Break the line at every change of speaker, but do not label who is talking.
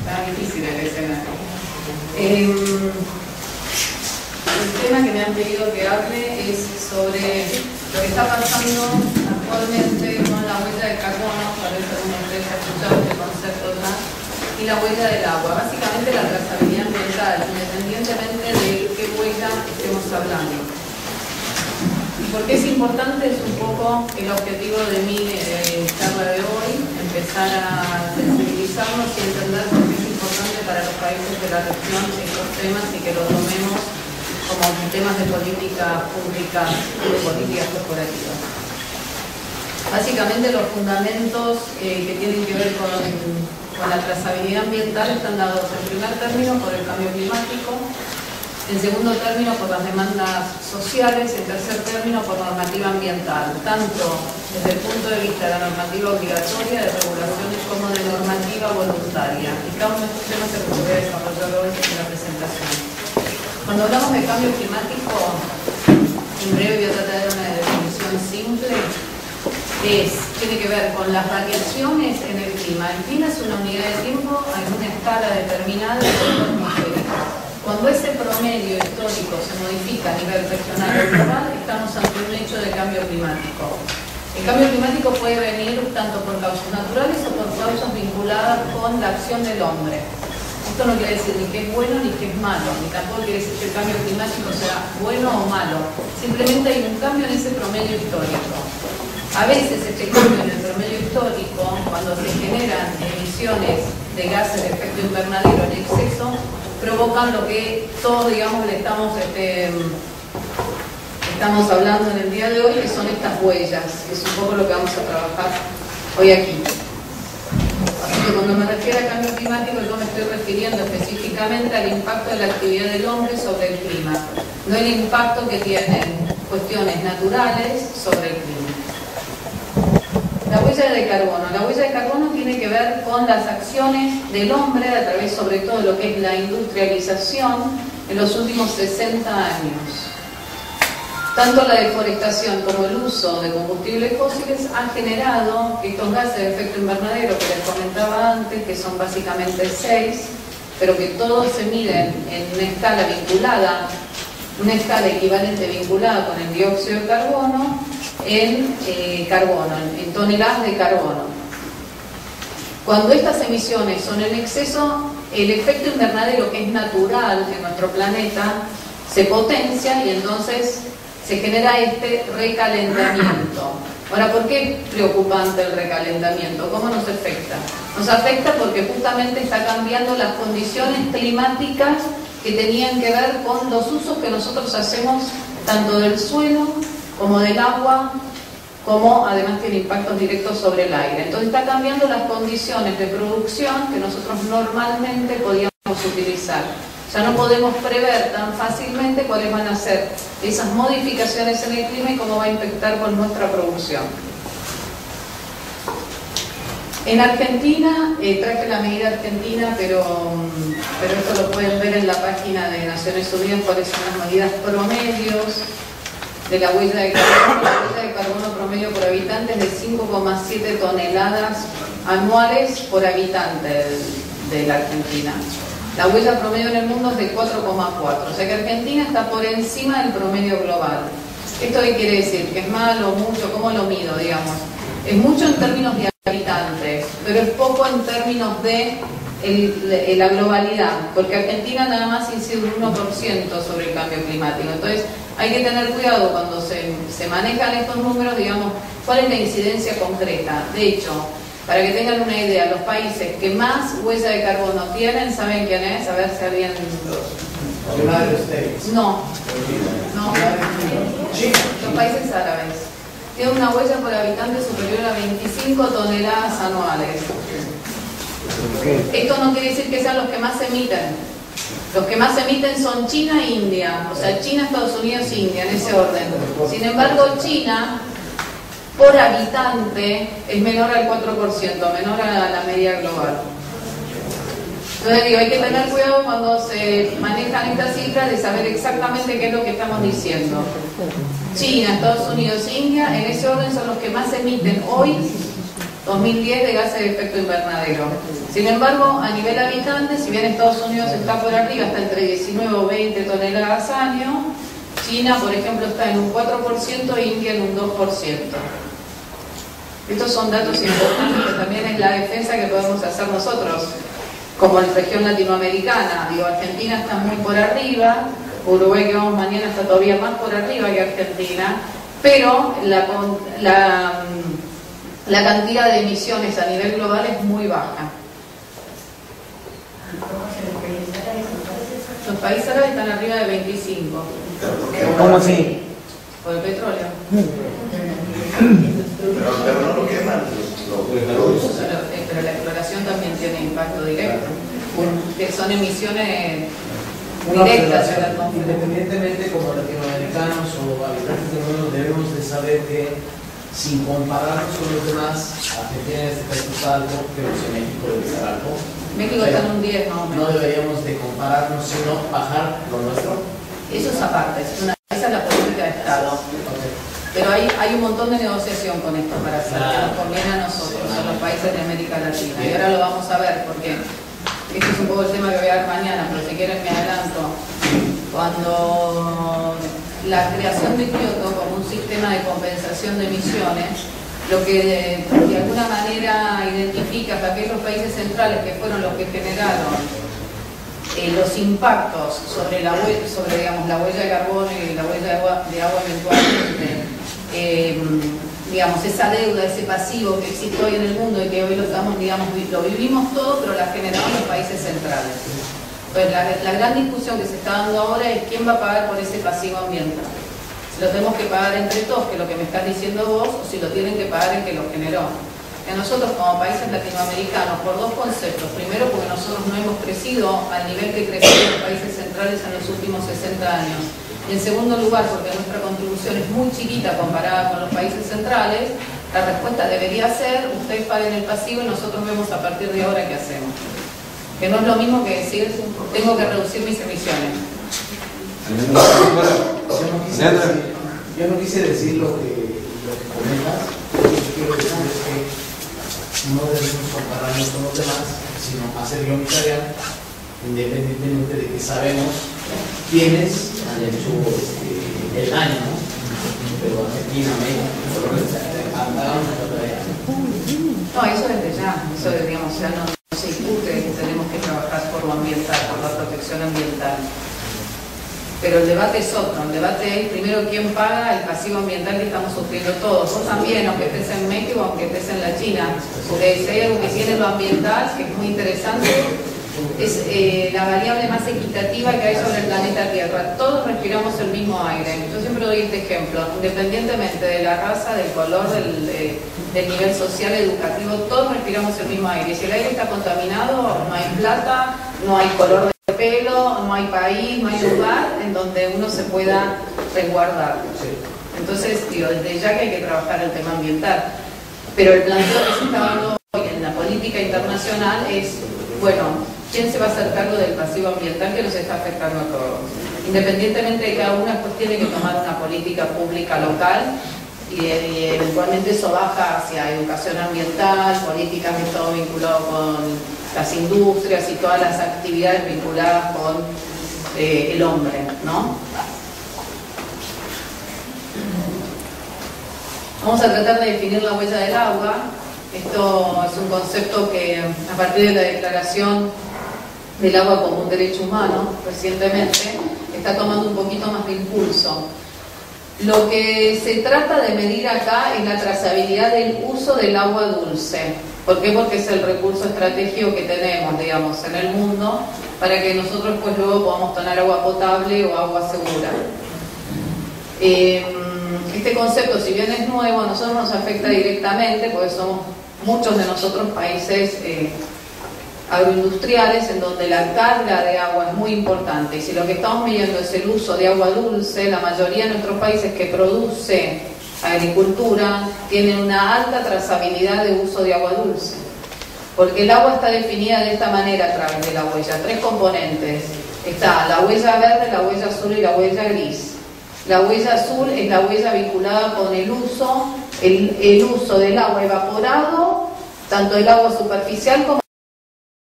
Está difícil el escenario. El tema que me han pedido que hable es sobre lo que está pasando actualmente con la huella de carbono, parece que alguna empresa ha escuchado este concepto ya, y la huella del agua. Básicamente la trazabilidad ambiental, independientemente de qué huella estemos hablando. Y por qué es importante es un poco el objetivo de mi charla de hoy, empezar a sensibilizarnos y entender por qué es importante para los países de la región estos temas y que los tomemos como temas de política pública y de políticas corporativas. Básicamente los fundamentos que tienen que ver con la trazabilidad ambiental están dados en primer término por el cambio climático, en segundo término por las demandas sociales, en tercer término por normativa ambiental, tanto desde el punto de vista de la normativa obligatoria, de regulaciones, como de normativa voluntaria. Y cada uno de estos temas se los voy a desarrollar hoy en la presentación. Cuando hablamos de cambio climático, en breve voy a tratar de dar una definición simple, tiene que ver con las variaciones en el clima. El clima es una unidad de tiempo en una escala determinada de tiempo atmosférico. Cuando ese promedio histórico se modifica a nivel regional o global, estamos ante un hecho de cambio climático. El cambio climático puede venir tanto por causas naturales o por causas vinculadas con la acción del hombre. Esto no quiere decir ni que es bueno ni que es malo, ni tampoco quiere decir que el cambio climático sea bueno o malo. Simplemente hay un cambio en ese promedio histórico. A veces este cambio en el promedio histórico, cuando se generan emisiones de gases de efecto invernadero en exceso, provocan lo que todos, digamos, le estamos hablando en el día de hoy, que son estas huellas, que es un poco lo que vamos a trabajar hoy aquí. Así que cuando me refiero al cambio climático, yo me estoy refiriendo específicamente al impacto de la actividad del hombre sobre el clima, no el impacto que tienen cuestiones naturales sobre el clima. La huella de carbono. La huella de carbono tiene que ver con las acciones del hombre a través sobre todo de lo que es la industrialización en los últimos 60 años. Tanto la deforestación como el uso de combustibles fósiles han generado estos gases de efecto invernadero que les comentaba antes, que son básicamente 6, pero que todos se miden en una escala vinculada, una escala equivalente vinculada con el dióxido de carbono, en toneladas de carbono. Cuando estas emisiones son en exceso, el efecto invernadero, que es natural en nuestro planeta, se potencia y entonces se genera este recalentamiento. Ahora, ¿por qué es preocupante el recalentamiento? ¿Cómo nos afecta? Nos afecta porque justamente está cambiando las condiciones climáticas que tenían que ver con los usos que nosotros hacemos tanto del suelo como del agua, como además tiene impactos directos sobre el aire. Entonces está cambiando las condiciones de producción que nosotros normalmente podíamos utilizar. Ya no podemos prever tan fácilmente cuáles van a ser esas modificaciones en el clima y cómo va a impactar con nuestra producción. En Argentina, traje la medida argentina, pero esto lo pueden ver en la página de Naciones Unidas, cuáles son las medidas promedios de la huella de carbono. La huella de carbono promedio por habitante es de 5,7 toneladas anuales por habitante de la Argentina. La huella promedio en el mundo es de 4,4, o sea que Argentina está por encima del promedio global. ¿Esto qué quiere decir? ¿Que es malo, mucho? ¿Cómo lo mido, digamos? Es mucho en términos de habitantes, pero es poco en términos de la globalidad, porque Argentina nada más incide un 1% sobre el cambio climático. Entonces hay que tener cuidado cuando se manejan estos números, digamos, cuál es la incidencia concreta. De hecho, para que tengan una idea, los países que más huella de carbono tienen, ¿saben quién es? A ver si alguien... No. Los países árabes tienen una huella por habitante superior a 25 toneladas anuales. Esto no quiere decir que sean los que más emiten. Los que más emiten son China e India, o sea, China, Estados Unidos e India, en ese orden. Sin embargo, China, por habitante, es menor al 4%, menor a la media global. Entonces digo, hay que tener cuidado cuando se manejan estas cifras de saber exactamente qué es lo que estamos diciendo. China, Estados Unidos e India, en ese orden son los que más emiten hoy 2010 de gases de efecto invernadero. Sin embargo, a nivel habitante, si bien Estados Unidos está por arriba, está entre 19 o 20 toneladas año, China, por ejemplo, está en un 4% e India en un 2%. Estos son datos importantes, pero también es la defensa que podemos hacer nosotros, como en región latinoamericana. Digo, Argentina está muy por arriba, Uruguay, que vamos mañana, está todavía más por arriba que Argentina, pero la cantidad de emisiones a nivel global es muy baja. Los países árabes están arriba de 25.
¿Cómo así?
Por el petróleo.
Pero no lo queman
Pero la exploración también tiene impacto directo, que son emisiones directas de la atmósfera.
Independientemente, como latinoamericanos o habitantes del mundo, debemos de saber que sin compararnos con los demás, Argentina en este caso está alto, pero si México debe estar alto.
México está en un 10 más o menos.
No deberíamos de compararnos, sino bajar lo nuestro.
Eso es aparte, esa es la política de Estado.
Okay.
Pero hay un montón de negociación con esto para hacer, que nos conviene a nosotros, a los países de América Latina. Y ahora lo vamos a ver, porque este es un poco el tema que voy a ver mañana, pero si quieren me adelanto. Cuando la creación de Kioto como un sistema de compensación de emisiones, lo que de alguna manera identifica que aquellos países centrales que fueron los que generaron los impactos sobre la huella, digamos, la huella de carbono y la huella de agua eventualmente, digamos, esa deuda, ese pasivo que existe hoy en el mundo y que hoy lo estamos, digamos, lo vivimos todo, pero la generaron los países centrales. Pues la gran discusión que se está dando ahora es quién va a pagar por ese pasivo ambiental. Si lo tenemos que pagar entre todos, que es lo que me estás diciendo vos, o si lo tienen que pagar el que lo generó. Que nosotros como países latinoamericanos, por dos conceptos. Primero, porque nosotros no hemos crecido al nivel que crecieron los países centrales en los últimos 60 años. Y en segundo lugar, porque nuestra contribución es muy chiquita comparada con los países centrales, la respuesta debería ser, ustedes paguen el pasivo y nosotros vemos a partir de ahora qué hacemos. Que no es lo mismo que decir, tengo que reducir mis emisiones.
Yo no quise decir lo que comentas. Lo que quiero decir es que no debemos compararnos con los demás, sino hacer yo mi tarea, independientemente de que sabemos quiénes han hecho el daño, ¿no? Pero Argentina, México, hagamos la tarea.
No, eso desde ya, eso digamos, ya no se discute que tenemos que trabajar por lo ambiental, por la protección ambiental. Pero el debate es otro, el debate es primero quién paga el pasivo ambiental que estamos sufriendo todos. Vos también, aunque estés en México, aunque estés en la China, porque si hay algo que tiene lo ambiental, que es muy interesante, es la variable más equitativa que hay sobre el planeta Tierra. Todos respiramos el mismo aire. Yo siempre doy este ejemplo, independientemente de la raza, del color, del nivel social, educativo, todos respiramos el mismo aire. Si el aire está contaminado, no hay plata, no hay color de pelo, no hay país, no hay lugar en donde uno se pueda resguardar. Entonces, digo, desde ya que hay que trabajar el tema ambiental. Pero el planteo que se está dando hoy en la política internacional es, bueno, ¿quién se va a hacer cargo del pasivo ambiental que nos está afectando a todos? Independientemente de cada una, pues tiene que tomar una política pública local y eventualmente eso baja hacia educación ambiental, políticas de todo vinculado con las industrias y todas las actividades vinculadas con el hombre, ¿no? Vamos a tratar de definir la huella del agua. Esto es un concepto que a partir de la declaración del agua como un derecho humano recientemente está tomando un poquito más de impulso. Lo que se trata de medir acá es la trazabilidad del uso del agua dulce. ¿Por qué? Porque es el recurso estratégico que tenemos, digamos, en el mundo para que nosotros pues luego podamos tener agua potable o agua segura. Este concepto, si bien es nuevo, a nosotros nos afecta directamente porque somos muchos de nosotros países agroindustriales en donde la carga de agua es muy importante. Y si lo que estamos midiendo es el uso de agua dulce, la mayoría de nuestros países que produce agricultura tienen una alta trazabilidad de uso de agua dulce. Porque el agua está definida de esta manera a través de la huella. Tres componentes. Está la huella verde, la huella azul y la huella gris. La huella azul es la huella vinculada con el uso del agua evaporado tanto el agua superficial como